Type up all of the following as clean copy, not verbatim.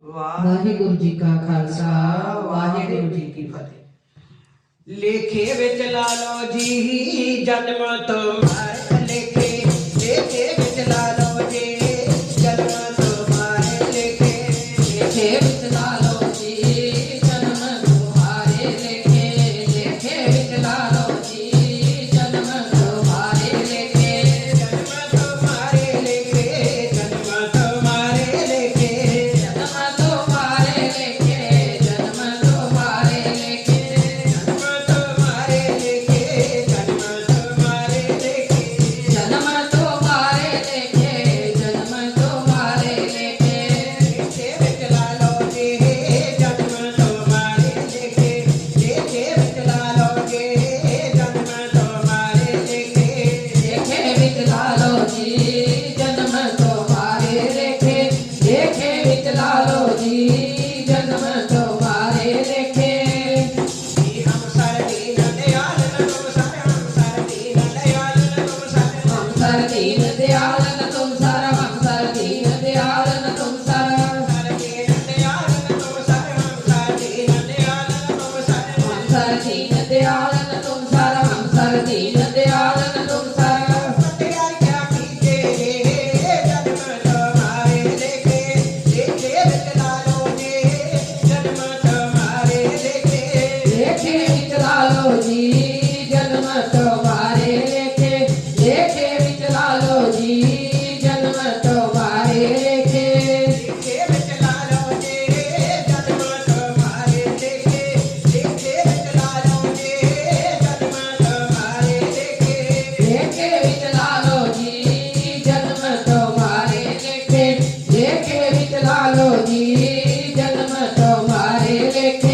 वाहिगुरु जी का खालसा वाहिगुरु जी की फतेह। लेखे विच ला लो जी जन्म तुम्हारे लेखे, लेखे विच ला लो जी जन्म तुम्हारे लेखे, लेखे विच ला लो जी जन्म तुम्हारे लेखे, लेखे विच ला लो जी जन्म तुम्हारे लेखे, जन्म तुम्हारे लेखे, जन्म तुम्हारे लेखे, जन्म तुम्हारे लेखे, जन्म तुम्हारे लेखे, जन्म तुम्हारे लेखे, जन्म तुम्हारे लेखे, जन्म तुम्हारे लेखे, जन्म तुम्हारे लेखे, लेखे विच ला लो जी जन्म तुम्हारे लेखे, लेखे विच ला लो जी जन्म तुम्हारे लेखे, लेखे विच ला लो जी जन्म तुम्हारे लेखे, लेखे विच ला लो जी जन्म तुम्हारे लेखे। हम सर दीन दयाल तुम सर, हम सर दीन दयाल तुम सर, हम सर दीन दयाल तुम सर, हम सर दीन दयाल तुम सर, सर दीन दयाल तुम सर, हम सर दीन दयाल तुम सर, हम सर दीन दयाल तुम सर, हम सर दीन दयाल तुम सर। पटियार क्या कीजिए जन्म तुम्हारे लेखे, लेखे विच ला लो जी जन्म तुम्हारे लेखे, लेखे विच ला लो जी जन्म तुम्हारे लेखे, लेखे विच ला लो जी जन्म तुम्हारे लेखे, लेखे विच ला लो जी जन्म तुम्हारे लेखे, लेखे विच ला लो जी जन्म तुम्हारे लेखे, लेखे विच ला लो जी जन्म तुम्हारे लेखे, लेखे विच ला लो जी जन्म तुम्हारे लेखे।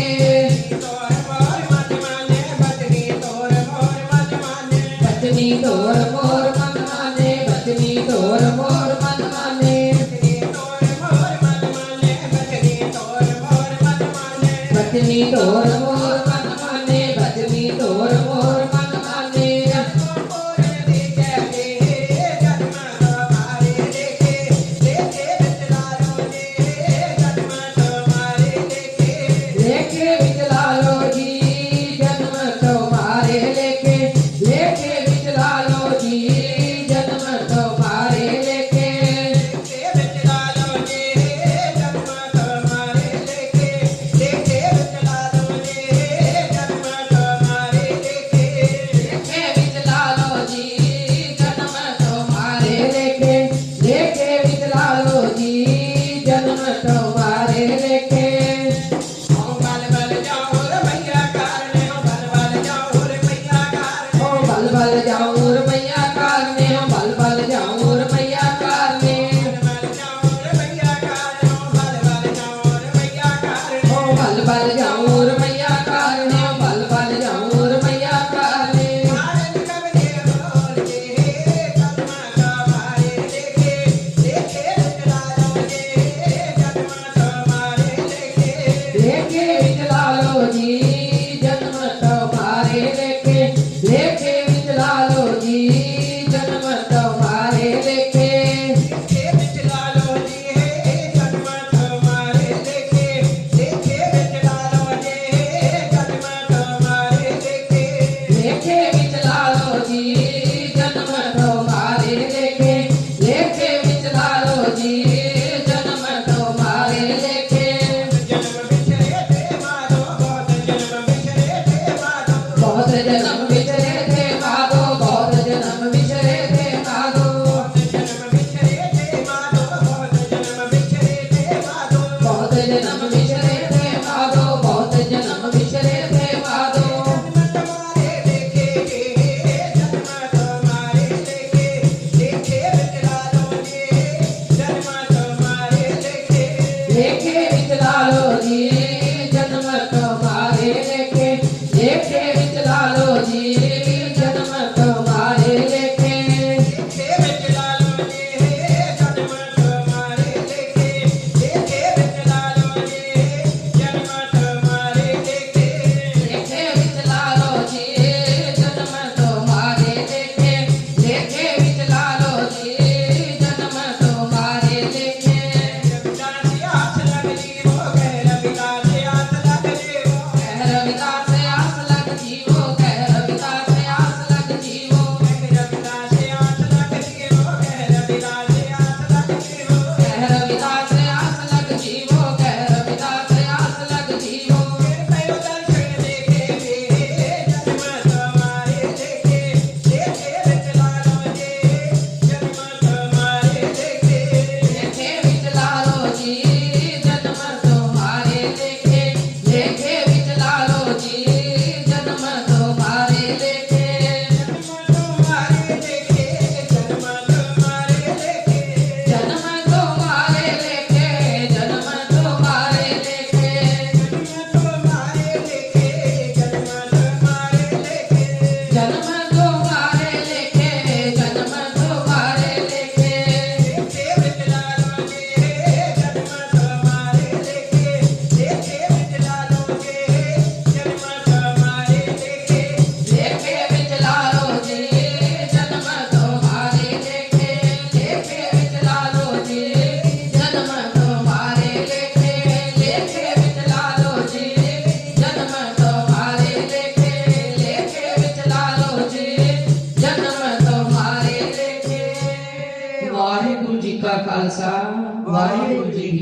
तोर मोर मन माने बचनी तोर मोर मन माने, बचनी तोर मोर मन माने, बचनी तोर मोर मन माने, बचनी तोर मोर मन माने, बचनी तोर मोर मन माने, बचनी तोर मोर मन माने, बचनी तोर मोर मन माने। जन्म मोर दी कहते जन्म तुम्हारे लेखे, लेखे विच ला लो जी जन्म तुम्हारे लेखे, लेखे विच ला लो जी जन्म तुम्हारे लेखे, लेखे विच ला लो जी जन्म तुम्हारे लेखे, लेखे विच ला लो जी जन्म तुम्हारे लेखे, लेखे विच ला लो जी जन्म तुम्हारे लेखे, लेखे विच ला लो जी जन्म तुम्हारे लेखे, लेखे विच ला लो जी जन्म तुम्हारे लेखे। ओ बल बल जाओ रे मैया कारने, ओ बल बल जाओ रे मैया कारने, ओ बल बल जाओ रे मैया कारने, ओ बल बल जाओ रे मैया कारने, बल जाओ रे मैया कारने, ओ बल बल जाओ रे मैया कारने, ओ बल बल जाओ रे मैया कारने, ओ बल बल जाओ रे मैया कारने। नारद कवि ने बोल के जन्म तुम्हारे लेखे, लेखे विच ला लो जी जन्म तुम्हारे लेखे, लेखे विच ला लो जी जन्म तुम्हारे लेखे, लेखे विच ला लो जी जन्म तुम्हारे लेखे, लेखे विच ला लो जी जन्म तुम्हारे लेखे, लेखे विच ला लो जी जन्म तुम्हारे लेखे, लेखे विच ला लो जी जन्म तुम्हारे लेखे, लेखे विच ला लो जी जन्म तुम्हारे लेखे। जन्म बिछड़े थे माधो बहुत जन्म बिछड़े थे माधो, बहुत जन्म बिछड़े थे माधो, बहुत जन्म बिछड़े थे माधो, बहुत जन्म बिछड़े थे माधो, बहुत जन्म बिछड़े थे माधो, बहुत जन्म बिछड़े थे माधो, बहुत जन्म बिछड़े थे माधो। जन्म तुम्हारे लेखे जन्म तुम्हारे लेखे, लेखे विच ला लो जी जन्म तुम्हारे लेखे, लेखे विच ला लो जी जन्म तुम्हारे लेखे, लेखे विच ला लो जी जन्म तुम्हारे लेखे, लेखे विच ला लो जी जन्म तुम्हारे लेखे, लेखे विच ला लो जी जन्म तुम्हारे लेखे, लेखे विच ला लो जी जन्म तुम्हारे लेखे, लेखे विच ला लो जी जन्म तुम्हारे लेखे। जब जान की आस लग ਖਾਲਸਾ ਵਾਹਿਗੁਰੂ ਜੀ ਕੀ